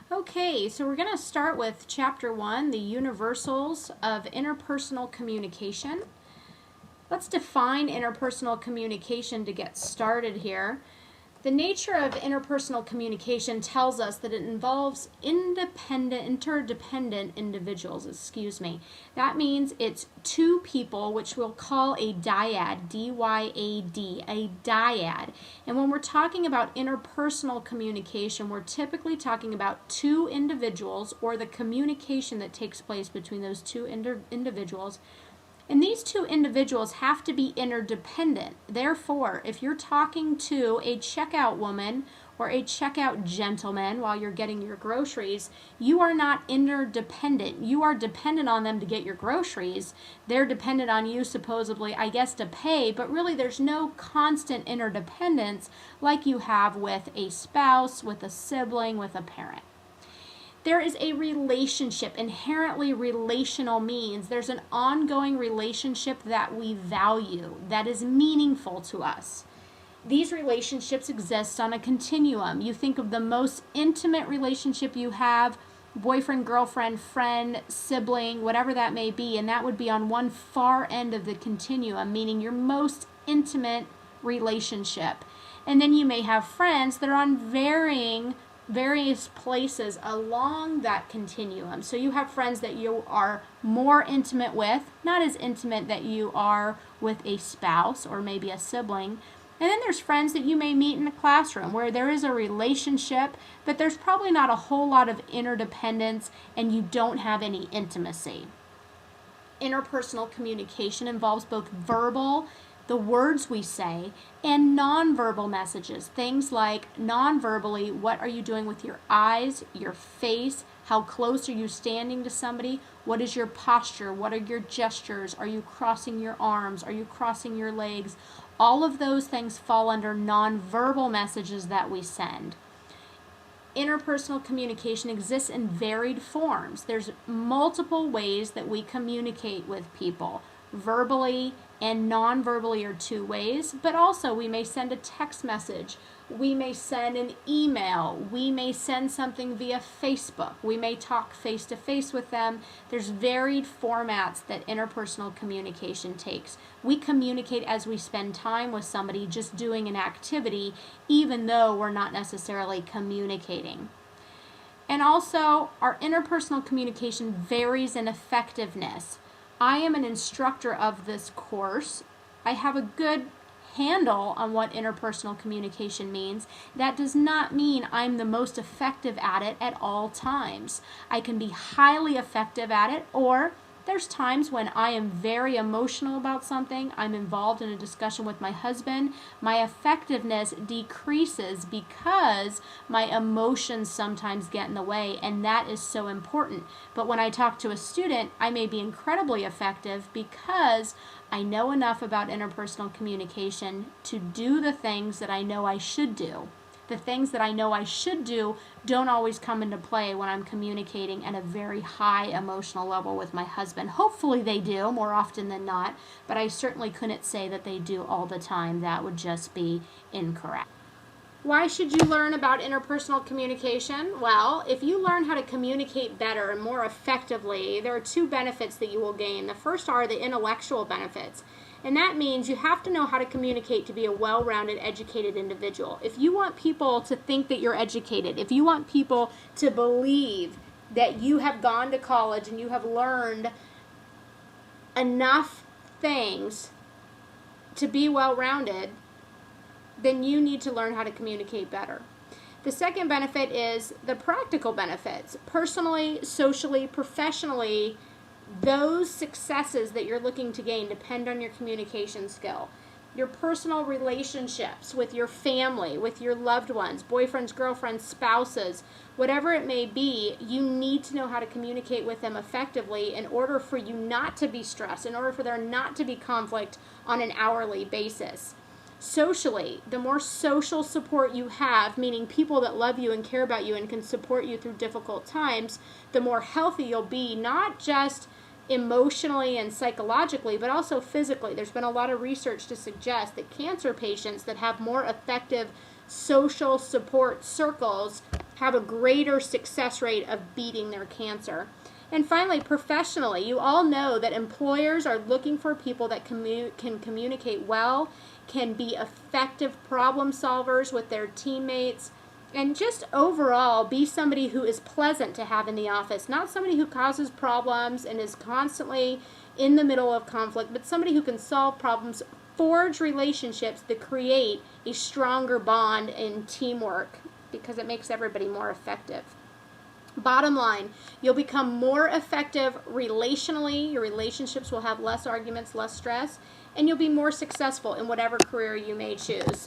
Okay, so we're going to start with Chapter 1, the universals of interpersonal communication. Let's define interpersonal communication to get started here. The nature of interpersonal communication tells us that it involves interdependent individuals, That means it's two people, which we'll call a dyad, D-Y-A-D, a dyad. And when we're talking about interpersonal communication, we're typically talking about two individuals or the communication that takes place between those two individuals. And these two individuals have to be interdependent. Therefore, if you're talking to a checkout woman or a checkout gentleman while you're getting your groceries, you are not interdependent. You are dependent on them to get your groceries. They're dependent on you, supposedly, I guess, to pay, but really there's no constant interdependence like you have with a spouse, with a sibling, with a parent. There is a relationship. Inherently relational means there's an ongoing relationship that we value, that is meaningful to us. These relationships exist on a continuum. You think of the most intimate relationship you have, boyfriend, girlfriend, friend, sibling, whatever that may be, and that would be on one far end of the continuum, meaning your most intimate relationship. And then you may have friends that are on various places along that continuum. So you have friends that you are more intimate with, not as intimate that you are with a spouse or maybe a sibling. And then there's friends that you may meet in the classroom where there is a relationship, but there's probably not a whole lot of interdependence and you don't have any intimacy. Interpersonal communication involves both verbal, the words we say, and nonverbal messages. Things like nonverbally, what are you doing with your eyes, your face, how close are you standing to somebody, what is your posture, what are your gestures, are you crossing your arms, are you crossing your legs? All of those things fall under nonverbal messages that we send. Interpersonal communication exists in varied forms. There's multiple ways that we communicate with people. Verbally and non-verbally are two ways, but also we may send a text message, we may send an email, we may send something via Facebook, we may talk face-to-face with them. There's varied formats that interpersonal communication takes. We communicate as we spend time with somebody just doing an activity, even though we're not necessarily communicating. And also, our interpersonal communication varies in effectiveness. I am an instructor of this course. I have a good handle on what interpersonal communication means. That does not mean I'm the most effective at it at all times. I can be highly effective at it, or there's times when I am very emotional about something, I'm involved in a discussion with my husband, my effectiveness decreases because my emotions sometimes get in the way, and that is so important. But when I talk to a student, I may be incredibly effective because I know enough about interpersonal communication to do the things that I know I should do. The things that I know I should do don't always come into play when I'm communicating at a very high emotional level with my husband. Hopefully they do more often than not, but I certainly couldn't say that they do all the time. That would just be incorrect. Why should you learn about interpersonal communication? Well, if you learn how to communicate better and more effectively, there are two benefits that you will gain. The first are the intellectual benefits. And that means you have to know how to communicate to be a well-rounded, educated individual. If you want people to think that you're educated, if you want people to believe that you have gone to college and you have learned enough things to be well-rounded, then you need to learn how to communicate better. The second benefit is the practical benefits. Personally, socially, professionally, those successes that you're looking to gain depend on your communication skill. Your personal relationships with your family, with your loved ones, boyfriends, girlfriends, spouses, whatever it may be, you need to know how to communicate with them effectively in order for you not to be stressed, in order for there not to be conflict on an hourly basis. Socially, the more social support you have, meaning people that love you and care about you and can support you through difficult times, the more healthy you'll be, not just emotionally and psychologically, but also physically. There's been a lot of research to suggest that cancer patients that have more effective social support circles have a greater success rate of beating their cancer. And finally, professionally, you all know that employers are looking for people that can communicate well, can be effective problem solvers with their teammates, and just overall be somebody who is pleasant to have in the office, not somebody who causes problems and is constantly in the middle of conflict, but somebody who can solve problems, forge relationships that create a stronger bond in teamwork because it makes everybody more effective. Bottom line, you'll become more effective relationally. Your relationships will have less arguments, less stress, and you'll be more successful in whatever career you may choose. So